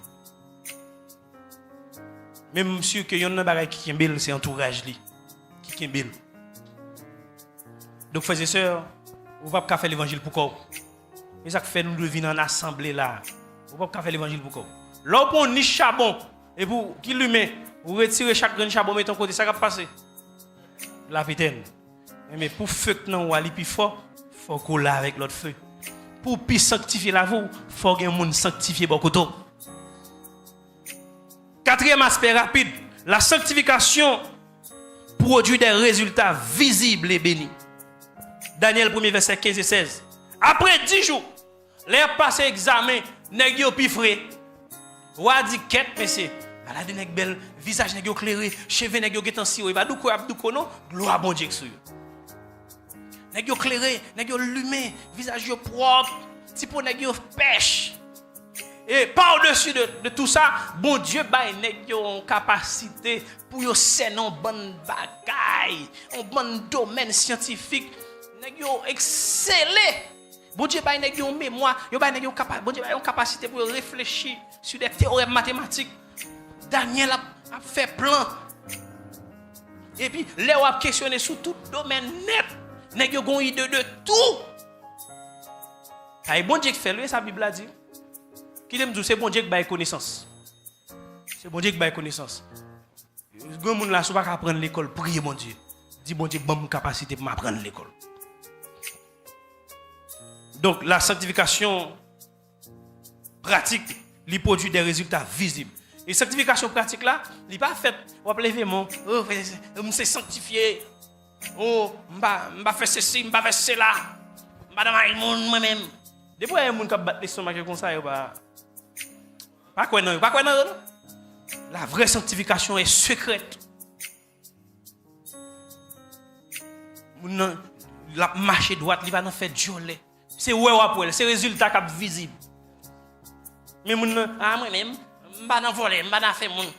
Même monsieur que yon nan bagay qui kembel c'est entourage li qui kembel. Donc frères et sœurs, on va pas faire l'évangile pour quoi. Et ça fait nous deviner en assemblée là. On va pas faire l'évangile pour quoi. Là on ni charbon et pour qui lui met, vous retirez chaque grain de charbon met ton côté ça va passer. La pétaine. Mais pour feu que non ou ali plus fort, faut coller avec l'autre feu. Pour plus sanctifier la vous, faut que monde sanctifier beaucoup trop. Quatrième aspect rapide, la sanctification produit des résultats visibles et bénis. Daniel 1er verset 15 et 16. Après 10 jours, les passé examen, nèg yo pi frais. Wa di quête monsieur. Ala de nèg bel, visage nèg yo clairé, cheveux nèg yo getan si ou ba dou ko abdou kono, gloire bon Dieu sur yo. Nèg yo clairé, nèg yo lumé, visage yo propre, tipo nèg yo pêche. Et par-dessus de tout ça, bon Dieu bail nèg yo en capacité pour yo sénon bonne bagaille, en bon domaine scientifique, nèg yo exceller. Bon Dieu bail nèg yo mémoire, yo bail nèg yo capable, bon Dieu bail en capacité pour réfléchir sur des théorèmes mathématiques. Daniel a fait plan. Et puis les a questionné sur tout domaine net. Nèg yo gon idée de tout. Ay bon Dieu qui fait lui, sa Bible a dit. Qui aime dire c'est bon Dieu qui bail connaissance. C'est bon Dieu qui bail connaissance. Grand monde là sou pas apprendre l'école, prier mon Dieu. Dis bon Dieu bonne capacité pour m'apprendre l'école. Donc la sanctification pratique lui produit des résultats visibles. Et sanctification pratique là, il pas fait on lever mon oh me c'est sanctifié. Oh, m'ba faire ceci, m'ba faire cela. M'ba dans monde moi-même. Depuis un monde qui bat l'estomac comme ça, pas quoi non. La vraie sanctification est secrète. La marche droite, il va nous faire joler. C'est ouais après, c'est résultat qui est visible. Mais moi-même, m'ba dans voler, m'ba dans faire monde.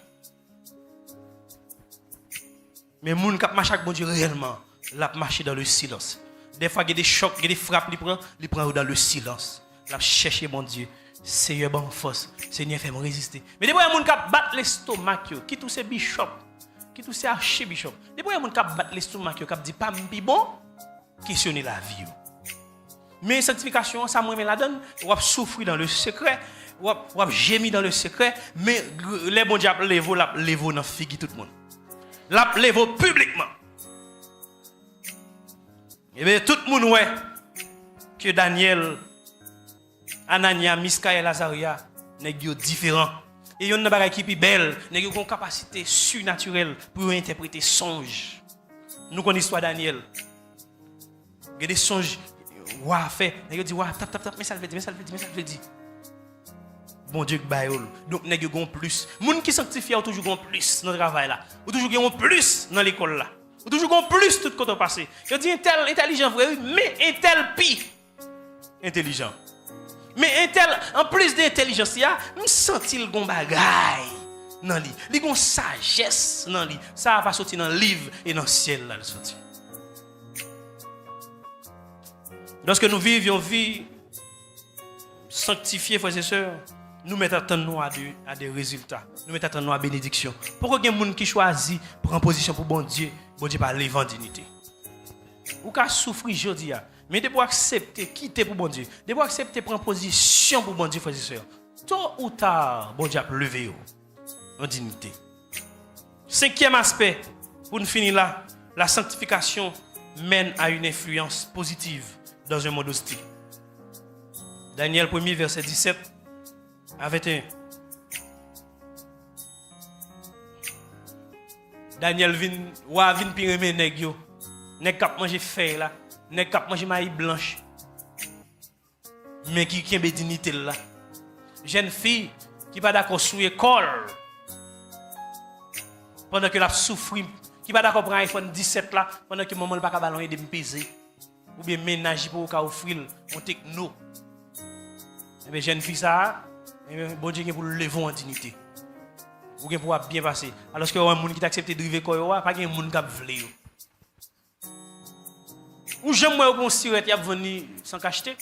Mais les gens qui marchent avec bon Dieu réellement, la marche dans le silence. Des fois, il y a des chocs, il y a des frappes, il prend dans le silence. La chercher mon Dieu. Seigneur, bonne force. Seigneur, fais-moi résister. Mais des fois, il y a des gens qui battent l'estomac, qui tous ces bishops, qui tous ces archibishops. Des fois, il y a des gens qui battent l'estomac, qui disent pas bon, questionner la vie. Mais sanctification, ça me la donne. On va souffrir dans le secret, on va gémir dans le secret, mais les bons diables lèvent dans la figue tout le monde. La lève publiquement. Et bien tout le monde ouais que Daniel, Anania, Miskaël, Azaria, nèg yo différent. Et yon nan bagay ki pi belle, nèg yo gon capacité surnaturelle pour interpréter songe. Nous connaissons l'histoire Daniel. Il y a des songes wa fait, nèg yo dit wa tap mais ça veut dire. Bon Dieu qui baille. Donc nèg yo gon plus. Moun qui sanctifie ou toujours gon plus dans le travail là. Ou toujours gon plus dans l'école là. Ou toujours gon plus tout côté passé. Yo dit intel intelligent vrai, mais intel pi intelligent. Mais intel en plus d'intelligence ya, me sentil gon bagay dans li. Li gon sagesse dans li. Ça va sortir dans livre et dans le ciel là le sortir. Lorsque nous vivions vie sanctifiée frères et sœurs, nous mettons attendre à des résultats. Nous mettons attendre à bénédiction. Pourquoi il y a des gens qui choisissent prendre position pour bon Dieu par l'évangile dignité. Ou qu'à souffrir aujourd'hui, mais de pour accepter quitter pour bon Dieu, de pour accepter prendre position pour bon Dieu, frères et sœurs. Tôt ou tard, bon Dieu a levé en dignité. Cinquième aspect, pour nous finir là, la sanctification mène à une influence positive dans un monde hostile. Daniel 1er, verset 17 à 21. Daniel vin pireme nèg yo. Nèg k'ap manger feuille là, nèg k'ap manger maïs blanche. Mais qui kembe dignité là. Jeune fille qui pas d'accord sous école. Pendant que la souffrir, qui pas d'accord prendre iPhone 17 là, pendant que maman pas ka ballon de me peser. Ou bien ménage pour ka offrir un techno. Eh bien jeune fille ça, eh bien bon Dieu pour le lever en dignité. Ou bien pour bien passer. Alors que un monde qui t'accepte de driver quoi, pas un monde qui vle yo. Ou j'aime moi bon sirette y a venu sans cacheter.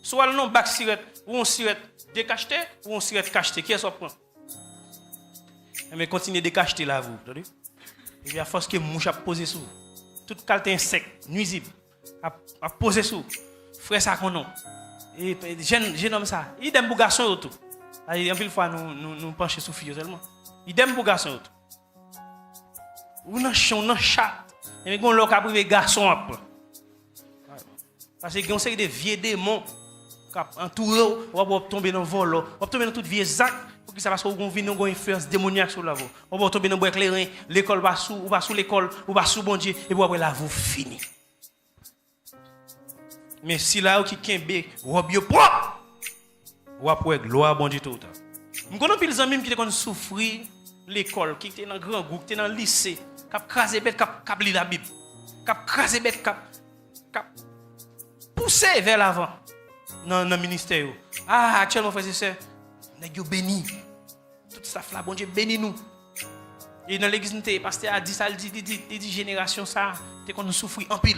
Soit le nom bac sirette ou on sirette décacheté ou on sirette cacheté, qui est ça prend. Mais continuez de cacheter là vous, entendez? Et bien à force que mouche a posé sous toute qualité insecte nuisible a posé sous. Frère ça qu'on non. Et jeune homme ça, il aime pour garçon tout. En pile fois nous pencher sous fille seulement. Il aime pour garçon tout. Ou nan chon nan chat. Et gon lok a privé garçon après. Parce que on sait des vieux démons qui entouré ou va tomber dans vol, ou tomber dans toute vieux zac pour que ça parce qu'on vient une influence démoniaque sur la voie. On va tomber dans bois éclairé, l'école va sous ou va sous l'école ou va sous bon Dieu et puis après là vous fini. Mais si là qui kembe rob yo propre ou après gloire bon Dieu tout temps. Nous connaissons pile amis qui te souffrir l'école, qui était dans grand groupe, qui était dans le lycée, qui a crasé bête, qui a lu la Bible, qui a crasé bête, qui a poussé vers l'avant dans le ministère. Ah, actuellement, frères et sœurs, nous sommes bénis. Tout ça, là, bon Dieu, bénis nous. Et dans l'église, le pasteur a dit ça, il dit génération ça, t'es qu'on souffre en pile.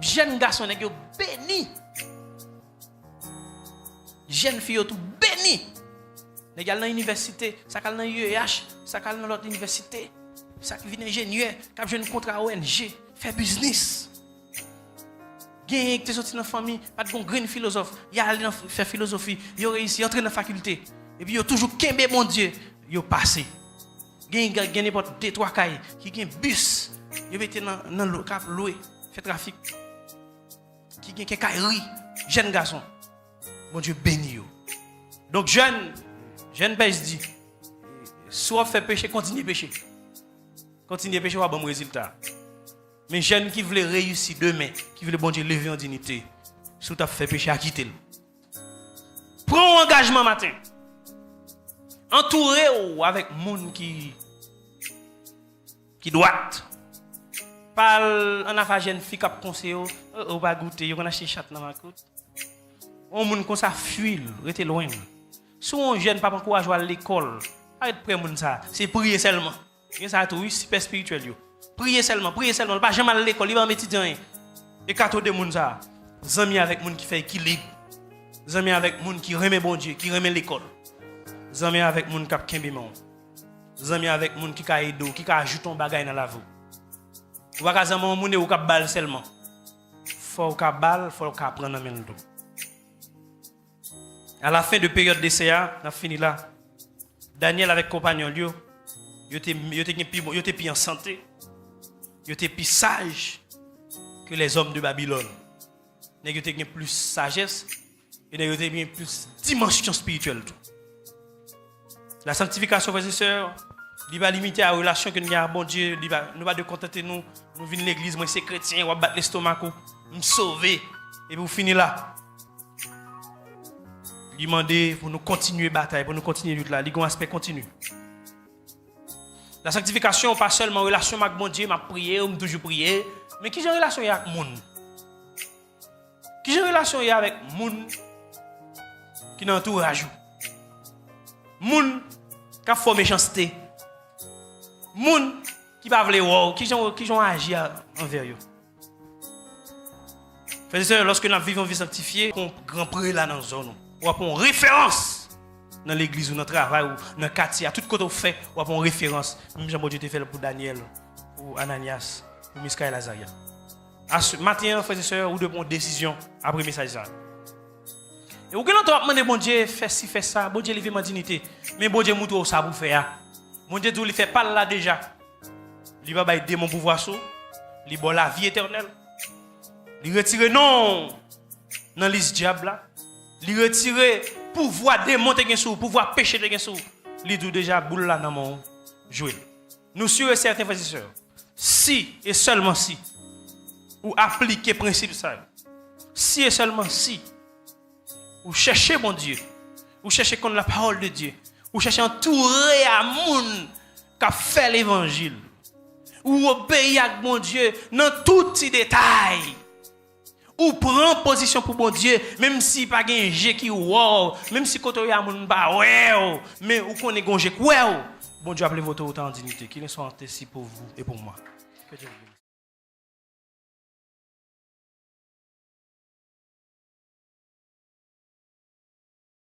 Jeune garçon, nous sommes bénis. Jeune fille, tout bénis. Nous sommes dans l'université, ça dans l'UEH, ça dans l'autre université, ça qui vient ingénieur, qui a besoin de contrat ONG, fait business. Gagne qui sorti dans la famille, pas de bon grand philosophe, il a allé faire philosophie, il a réussi, entrer dans la faculté. Et puis il a toujours kembe mon Dieu, il a passé. Gagne n'importe 2-3 cailles, qui gagne bus, il mette dans le cap loué, fait trafic. Qui gagne caillerie, jeune garçon. Mon Dieu béni yo. Donc jeune pêche dit, soit fait péché, continue péché. Continue péché, on va bon résultat. Mais jeunes qui veulent réussir demain, qui veulent bon Dieu lever en dignité, si tu as fait péché, à quitter. Prends un engagement matin. Entourez-vous avec monde qui doit. Parle en affaire jeune fille qui a conseillé, on va goûter, on a acheté chat dans ma côte. On monde comme ça fuit, restez loin. Si on jeune pas encourage à l'école, arrête près monde ça, c'est prier seulement. Et ça tout super spirituel yo. Priez seulement, pas jamais à l'école, il va mettre étudiant. Et quand de monde ça, amis avec monde qui fait équilibre. Amis avec monde qui remet bon Dieu, qui remet l'école. Amis avec monde qui a kembe mon. Amis avec monde qui a aidé, qui a ajouté un bagage dans la vie. Ou pas que monde ou ka balle seulement. Faut ka balle, faut ka prendre dans dos. À la fin de période d'essai, on a fini là. Daniel avec compagnon lui, il était plus en santé. Il était plus sage que les hommes de Babylone. Il était plus sagesse et il était plus dimension spirituelle. La sanctification, frères et sœurs, il va limiter à la relation que nous avons avec bon Dieu. Nous va de contenter nous venons à l'église, moi c'est chrétien, on va battre l'estomac, nous sauver et puis vous finir là. Il demande pour nous continuer la bataille, pour nous continuer lutte là. Il y a un aspect continu. La sanctification, pas seulement relation avec mon Dieu, m'a prié, ou toujours prié, mais qui j'ai relation avec le monde? Qui j'ai relation avec le monde qui est entourage? Le monde qui a fait méchanceté. Le monde qui va vouloir, qui ont agi envers eux. Frères et sœurs, lorsque nous vivons une vie sanctifiée, on grand prix là dans la zone. ou pour une référence dans l'église ou dans le travail ou dans le quartier, à tout côté où fait, ou pour une référence. Même Jean Dieu te fait pour Daniel, pour Ananias, pour Miskaël Azaria. À ce matin, frères et sœurs, ou de bonnes décisions après le message. Et vous avez demandé, bon Dieu, fait ci, fait ça, bon Dieu, il fait ma dignité. Mais bon Dieu, montre ça pour faire. Bon Dieu, il fait pas là déjà. Il va aider mon pouvoir sous. Il va la vie éternelle. Il retire non dans liste diable là. Il retire pouvoir démonter gen sou, pouvoir pécher gen sou. Il dit déjà boule là dans mon jouet. Nous sûrs et certains frères et sœurs, si et seulement si ou appliquer principe ça. Si et seulement si ou chercher mon Dieu, ou chercher contre la parole de Dieu, ou chercher entourer à moun qui a fait l'évangile, ou obéir à mon Dieu dans tout petit détail, ou prendre position pour mon Dieu, même si pas un G qui wow, même si côté y a moun ba ouais, mais ou connaît gon G ouais, bon Dieu appelez votre autant en dignité, qu'il soit ainsi pour vous et pour moi. Que Dieu vous bénisse.